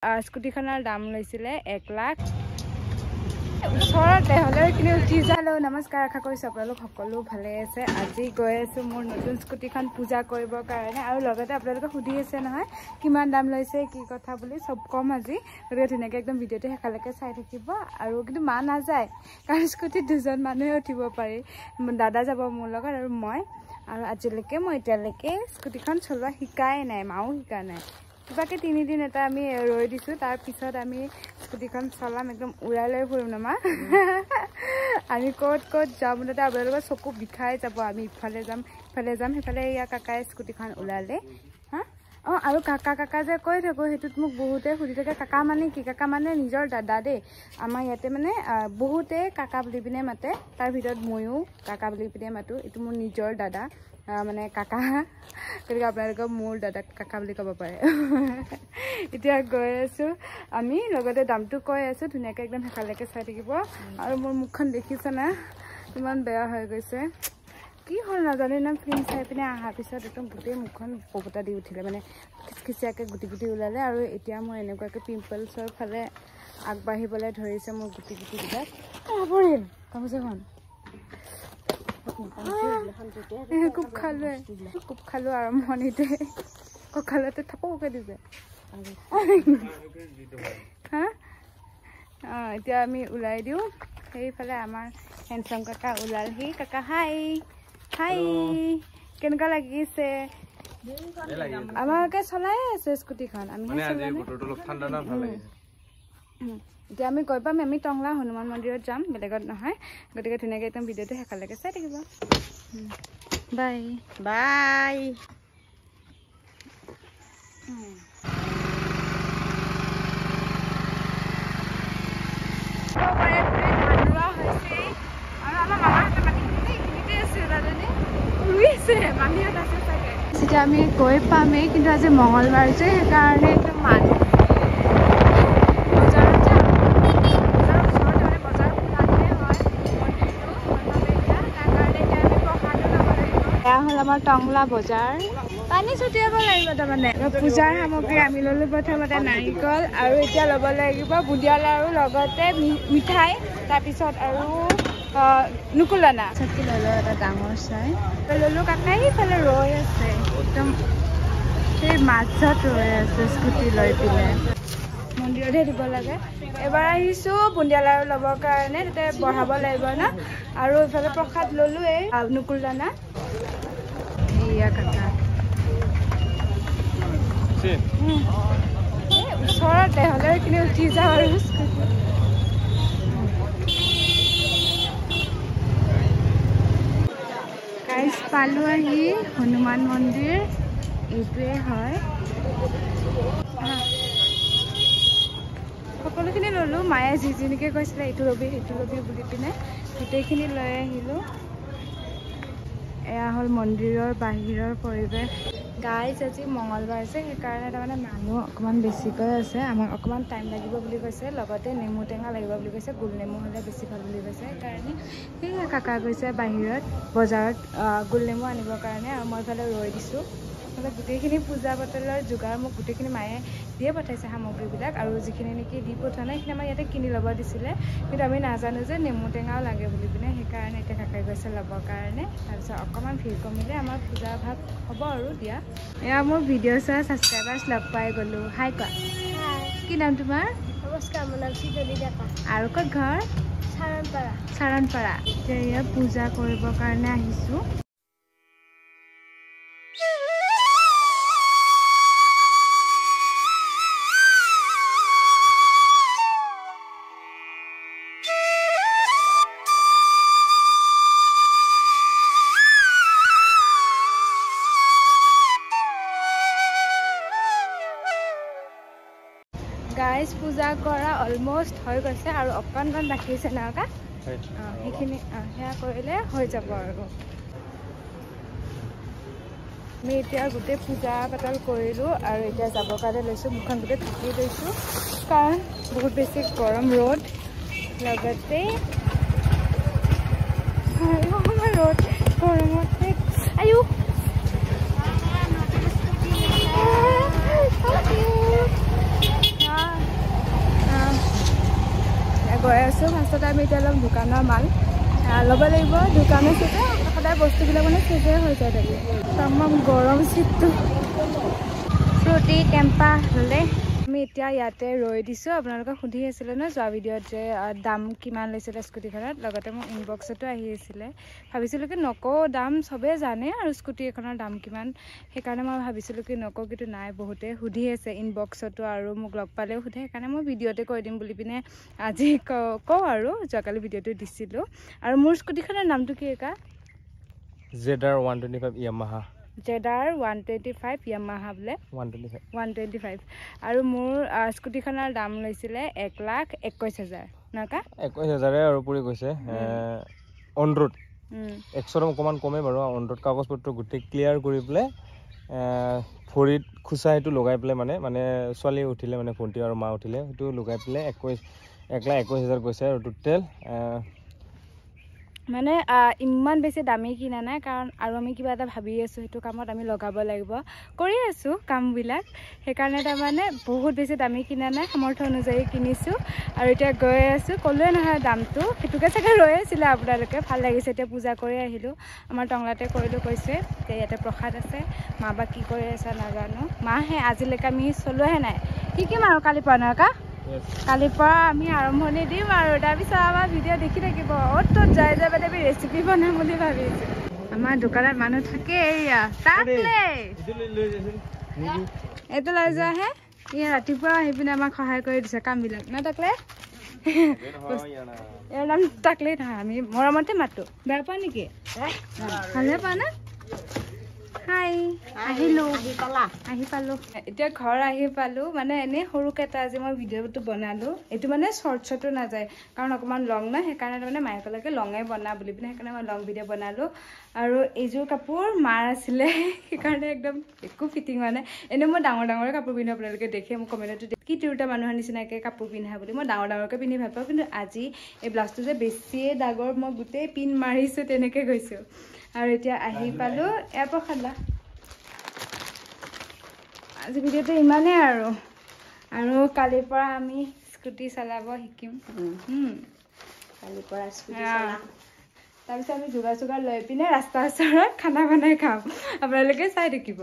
স্কুটিখনৰ দাম লৈছিলে 1 লাখ ওচৰতে হ'লেও কিনে উঠি যালো। নমস্কাৰ, আশা কৰিছোঁ আপোনালোক সকলো ভালে আছে। আজি গৈ আছোঁ মোৰ নতুন স্কুটিখন পূজা কৰিবৰ কাৰণে, আৰু লগতে আপোনালোকে সুধি আছে নহয় কিমান দাম লৈছে কি কথা বুলি, চব কম আজি। গতিকে ধুনীয়াকৈ একদম ভিডিঅ'টো শেষলৈকে চাই থাকিব। আৰু কিন্তু মা নাযায়, কাৰণ স্কুটিত 2জন মানুহে উঠিব পাৰি। দাদা যাব মোৰ লগত আৰু মই। আৰু আজিলৈকে মই এতিয়ালৈকে স্কুটিখন চলোৱা শিকাই নাই, মাও শিকা নাই। কিবাকে 3 দিন এটা আমি ৰৈ দিছোঁ, তাৰপিছত আমি স্কুটিখন চলাম, একদম উৰাই লৈ ফুৰিম ন মা। আমি ক'ত যাম তাতে আপোনালোকৰ চকু বিষাই যাব। আমি ইফালে যাম সিফালে যাম, সেইফালে ইয়াৰ কাকাই স্কুটিখন ওলালে। হা আৰু কাকা যে কৈ থাকোঁ, সেইটোত মোক বহুতে সুধি থাকে কাকা মানে কি? কাকা মানে নিজৰ দাদা দেই। আমাৰ ইয়াতে মানে বহুতে কাকা বুলি পিনে মাতে, তাৰ ভিতৰত ময়ো কাকা বুলি পিনে মাতোঁ। এইটো মোৰ নিজৰ দাদা, মানে কাকা। গতিকে আপোনালোকক মোৰ দাদাক কাকা বুলি ক'ব পাৰে। এতিয়া গৈ আছোঁ আমি, লগতে দামটো কৈ আছোঁ, ধুনীয়াকৈ একদম শেষলৈকে চাই থাকিব। আৰু মোৰ মুখখন দেখিছে না, ইমান বেয়া হৈ গৈছে। কি হ'ল নাজানো, ইমান ফিল্ম চাই পিনে অহাৰ পিছত একদম গোটেই মুখখন পপতা দি উঠিলে, মানে খিচখিচিয়াকৈ গুটি ওলালে। আৰু এতিয়া মোৰ এনেকুৱাকৈ পিম্পলছৰ ফালে আগবাঢ়িবলৈ ধৰিছে মোৰ গুটিবিলাক। পৰিল গামোচাখন কোব খালোঁ আৰম্ভণিতে, কঁকালতে থাপকে দিছে। হা এতিয়া আমি ওলাই দিওঁ। সেইফালে আমাৰ হেণ্ডচাম কাকা ওলালহি। কাকা হাই হাই, কেনেকুৱা লাগিছে? আমাকে চলাই আছে স্কুটিখন, আমি এতিয়া আমি গৈ পাম, আমি টংলা হনুমান মন্দিৰত যাম, বেলেগত নহয়। গতিকে ধুনীয়াকৈ একদম ভিডিঅ'টো শেষলৈকে চাই থাকিব। Bye bye. এতিয়া আমি গৈ পামেই, কিন্তু আজি মঙলবাৰ যে সেইকাৰণে একদম মানুহ হ'ল আমাৰ টংলা বজাৰ। পানী ছটিয়াব লাগিব তাৰমানে। পূজাৰ সামগ্ৰী আমি ল'লোঁ প্ৰথমতে নাৰিকল, আৰু এতিয়া ল'ব লাগিব বুন্দিয়া লাৰু, লগতে মিঠাই, তাৰপিছত আৰু নুকুলানা চাকি ল'লোঁ এটা ডাঙৰ চাই ল'লোঁ। কাকাই সেইফালে ৰৈ আছে, একদম সেই মাজত ৰৈ আছে স্কুটি লৈ পিনে। মন্দিৰতহে দিব লাগে। এবাৰ আহিছোঁ বুন্দিয়া লাৰু ল'বৰ কাৰণে, তাতে বঢ়াব লাগিব ন। আৰু এইফালে প্ৰসাদ ল'লোৱেই, নুকুলানা। এয়া কাকা ওচৰতে হ'লেও কিনে উঠি যাওঁ আৰু গাইজ পালোঁ আহি হনুমান মন্দিৰ। এইটোৱে হয়, সকলোখিনি ল'লোঁ। মায়ে যিখিনিকে কৈছিলে এইটো ল'বি সেইটো ল'বি বুলি পিনে গোটেইখিনি লৈ আহিলোঁ। এয়া হ'ল মন্দিৰৰ বাহিৰৰ পৰিৱেশ। গাইজ আজি মঙলবাৰ যে সেইকাৰণে তাৰমানে মানুহ অকণমান বেছিকৈ আছে। আমাক অকণমান টাইম লাগিব বুলি কৈছে, লগতে নেমু টেঙা লাগিব বুলি কৈছে, গোল নেমু হ'লে বেছি ভাল বুলি কৈছে। সেইকাৰণে সেই কাকা গৈছে বাহিৰত বজাৰত গোল নেমু আনিবৰ কাৰণে, আৰু মই ইফালে ৰৈ দিছোঁ। মানে গোটেইখিনি পূজা পাতলৰ যোগাৰ মোক গোটেইখিনি মায়ে দিয়ে পঠাইছে সামগ্ৰীবিলাক, আৰু যিখিনি নেকি দি পঠোৱা নাই সেইখিনি আমাৰ ইয়াতে কিনি ল'ব দিছিলে, কিন্তু আমি নাজানো যে নেমু টেঙাও লাগে বুলি পিনে। সেইকাৰণে এতিয়া কাকাই গৈছে ল'বৰ কাৰণে। তাৰপিছত অকণমান ভিৰ কমিলে আমাৰ পূজা ভাগ হ'ব আৰু দিয়া। এয়া মোৰ ভিডিঅ' চোৱা ছাবস্ক্ৰাইবাৰ্ছ লগ পাই গ'লোঁ। হাই কোৱা। কি নাম তোমাৰ? নমস্কাৰ, মোৰ নাম চিজনী ডেকা। আৰু ক'ত ঘৰ? চাৰণপাৰা। এতিয়া এয়া পূজা কৰিবৰ কাৰণে আহিছোঁ। গাইজ পূজা কৰা অলমষ্ট হৈ গৈছে, আৰু অকণমান বাকী আছে নকা। সেইখিনি সেয়া কৰিলে হৈ যাব। আৰু আমি এতিয়া গোটেই পূজা পাতল কৰিলোঁ, আৰু এতিয়া যাবৰ কাৰণে লৈছোঁ। মুখখন গোটেই ঢাকি লৈছোঁ, কাৰণ বহুত বেছি গৰম ৰ'দ, লগতে ৰ'দ গৰমতে আয়ু গৈ আছোঁ ফাৰ্ষ্টতে আমি এতিয়া অলপ দোকানৰ মাল ল'ব লাগিব দোকানৰ চোতে সদায় বস্তুবিলাক মানে চেজে হৈ যায় তাকে তামাম গৰম শীতটো ফ্ৰুটি কেম্পা হ'লে আমি এতিয়া ইয়াতে ৰৈ দিছোঁ আপোনালোকে সুধি আছিলে ন যোৱা ভিডিঅ'ত যে দাম কিমান লৈছিলে স্কুটিখনত লগতে মোৰ ইনবক্সতো আহি আছিলে ভাবিছিলোঁ কি নকওঁ দাম চবেই জানে আৰু স্কুটি এখনৰ দাম কিমান সেইকাৰণে মই ভাবিছিলোঁ কি নকওঁ কিন্তু নাই বহুতে সুধি আছে ইনবক্সতো আৰু মোক লগ পালেও সোধে সেইকাৰণে মই ভিডিঅ'তে কৈ দিম বুলি পিনে আজি কওঁ আৰু যোৱাকালি ভিডিঅ'টো দিছিলোঁ আৰু মোৰ স্কুটিখনৰ নামটো কি একা ZR 125 Yamaha ZR 125 Yamaha বোলে 125 আৰু মোৰ স্কুটিখনৰ দাম লৈছিলে 1,21,000 নকা 21,000 আৰু পৰি গৈছে অন ৰোড 100 অকমান কমে বাৰু অন ৰোড কাগজ পত্ৰ গুটেই ক্লিয়াৰ কৰি পেলাই ভৰিত খুচা সেইটো লগাই পেলাই মানে ছোৱালী উঠিলে মানে ভণ্টি আৰু মা উঠিলে সেইটো লগাই পেলাই 1,21,000 গৈছে আৰু টোটেল মানে ইমান বেছি দামী কিনা নাই কাৰণ আৰু আমি কিবা এটা ভাবি আছোঁ সেইটো কামত আমি লগাব লাগিব কৰি আছোঁ কামবিলাক সেইকাৰণে তাৰমানে বহুত বেছি দামী কিনা নাই সামৰ্থ্য অনুযায়ী কিনিছোঁ আৰু এতিয়া গৈ আছোঁ ক'লোৱে নহয় দামটো সেইটোকে চাগে ৰৈ আছিলে আপোনালোকে ভাল লাগিছে এতিয়া পূজা কৰি আহিলোঁ আমাৰ টংলাতে কৰিলোঁ কৈছে এতিয়া ইয়াতে প্ৰসাদ আছে মা বা কি কৰি আছে নাজানো মাহে আজিলৈকে আমি চলোৱাহে নাই শিকিম আৰু কালি পৰা নকা কালিৰ পৰা আমি আৰম্ভণি দিম আৰু তাৰপিছত আমাৰ ভিডিঅ' দেখি থাকিব অ'ত ত'ত যাই যাই পেলাই আমি ৰেচিপি বনাম বুলি ভাবিছোঁ আমাৰ দোকানত মানুহ থাকে এয়া তাকলে এইটো লৈ যোৱাহে ই ৰাতিপুৱা আহি পিনে আমাক সহায় কৰি দিছে কামবিলাক ন তাকলে ইয়াৰ নাম তাকলেই নহয় আমি মৰমতে মাতো বেয়া পোৱা নেকি ভালে পোৱা না হাই আহিলোঁ আহি পালোঁ এতিয়া ঘৰ আহি পালোঁ মানে এনেই সৰুকৈ এটা আজি মই ভিডিঅ'টো বনালোঁ এইটো মানে শ্বৰ্টছতো নাযায় কাৰণ অকণমান লং নাই সেইকাৰণে তাৰমানে মায়ে ক'লে লঙে বনা বুলি পিনে সেইকাৰণে মই লং ভিডিঅ' বনালোঁ আৰু এইযোৰ কাপোৰ মাৰ আছিলে সেইকাৰণে একদম একো ফিটিং হোৱা নাই এনেই মই ডাঙৰ ডাঙৰে কাপোৰ পিন্ধো আপোনালোকে দেখে মোক কমেণ্টত কি তিৰোতা মানুহৰ নিচিনাকৈ কাপোৰ পিন্ধা বুলি মই ডাঙৰ ডাঙৰকৈ পিন্ধি ভাল পাওঁ কিন্তু আজি এই ব্লাউজটো যে বেছিয়ে ডাগৰ মই গোটেই পিন মাৰিছোঁ তেনেকৈ গৈছোঁ আৰু এতিয়া আহি পালোঁ এয়া প্ৰসাদা আজি ভিডিঅ'টো ইমানেই আৰু কালিৰ পৰা আমি স্কুটি চলাব শিকিম কালিৰ পৰা স্কুটি চলাম তাৰপিছত আমি যোগাৰ লৈ পিনে ৰাস্তাৰ ওচৰত খানা বনাই খাম আপোনালোকে চাই থাকিব